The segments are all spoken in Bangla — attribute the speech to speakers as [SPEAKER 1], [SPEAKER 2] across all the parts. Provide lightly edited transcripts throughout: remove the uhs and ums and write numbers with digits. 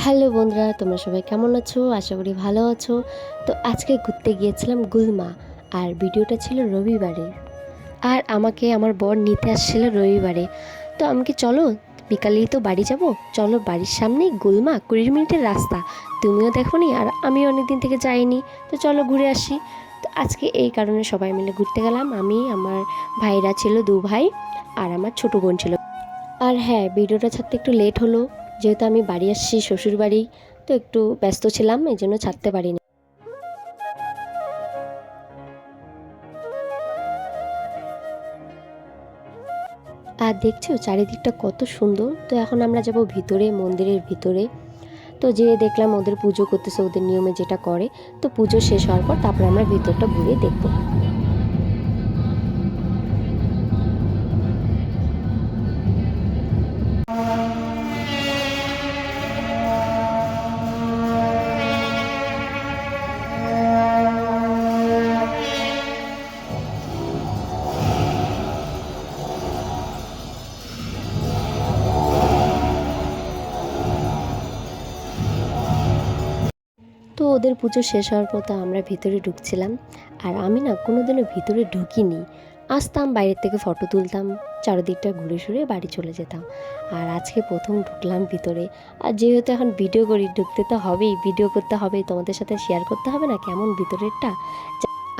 [SPEAKER 1] হ্যালো বন্ধুরা, তোমরা সবাই কেমন আছো? আশা করি ভালো আছো। তো আজকে ঘুরতে গিয়েছিলাম গুলমা, আর ভিডিওটা ছিল রবিবারে। আর আমাকে আমার বর নিতে আসছিল রবিবারে। তো আমি কি চলো বিকালেই তো বাড়ি যাব, চলো বাড়ির সামনেই গুলমা, 20 মিনিটের রাস্তা। তুমিও দেখোনি আর আমিও অনেক দিন থেকে যাইনি, তো চলো ঘুরে আসি। তো আজকে এই কারণে সবাই মিলে ঘুরতে গেলাম। আমি, আমার ভাইরা ছিল 2 ভাই, আর আমার ছোটো বোন ছিল। আর হ্যাঁ, ভিডিওটা ছাড়তে একটু লেট হলো, যেহেতু আমি বাড়ি আসছি শ্বশুর বাড়ি, তো একটু ব্যস্ত ছিলাম, এই জন্য ছাড়তে পারিনি। আর দেখছো চারিদিকটা কত সুন্দর। তো এখন আমরা যাব ভিতরে, মন্দিরের ভিতরে। তো যেয়ে দেখলাম ওদের পুজো করতেছে, ওদের নিয়মে যেটা করে। তো পুজো শেষ হওয়ার পর তারপর আমরা ভিতরটা ঘুরে দেখবো। তো ওদের পুজো শেষ হওয়ার পর তো আমরা ভিতরে ঢুকছিলাম। আর আমি না কোনোদিনও ভিতরে ঢুকিনি, আসতাম বাইরের থেকে ফটো তুলতাম, চারিদিকটা ঘুরে ঘুরে বাড়ি চলে যেতাম। আর আজকে প্রথম ঢুকলাম ভিতরে। আর যেহেতু এখন ভিডিও করি, ঢুকতে তো হবেই, ভিডিও করতে হবে, তোমাদের সাথে শেয়ার করতে হবে না কেমন ভিতরেরটা।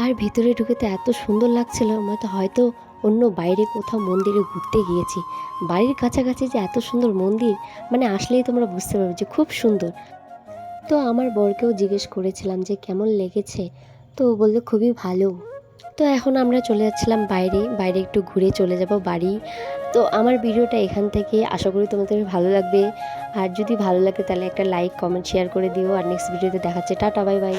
[SPEAKER 1] আর ভিতরে ঢুকে তো এত সুন্দর লাগছিল, মতো হয়তো অন্য বাইরে কোথাও মন্দিরে ঘুরতে গিয়েছি। বাড়ির কাছাকাছি যে এত সুন্দর মন্দির, মানে আসলেই তোমরা বুঝতে পারবে যে খুব সুন্দর। তো আমার বরকেও জিজ্ঞেস করেছিলাম যে কেমন লেগেছে, তো ও বললো খুবই ভালো। তো এখন আমরা চলে যাচ্ছিলাম বাইরে, বাইরে একটু ঘুরে চলে যাব বাড়ি। তো আমার ভিডিওটা এখান থেকে, আশা করি তোমাদের ভালো লাগবে। আর যদি ভালো লাগে তাহলে একটা লাইক, কমেন্ট, শেয়ার করে দিও। আর নেক্সট ভিডিওতে দেখাচ্ছে। Tata, bye bye.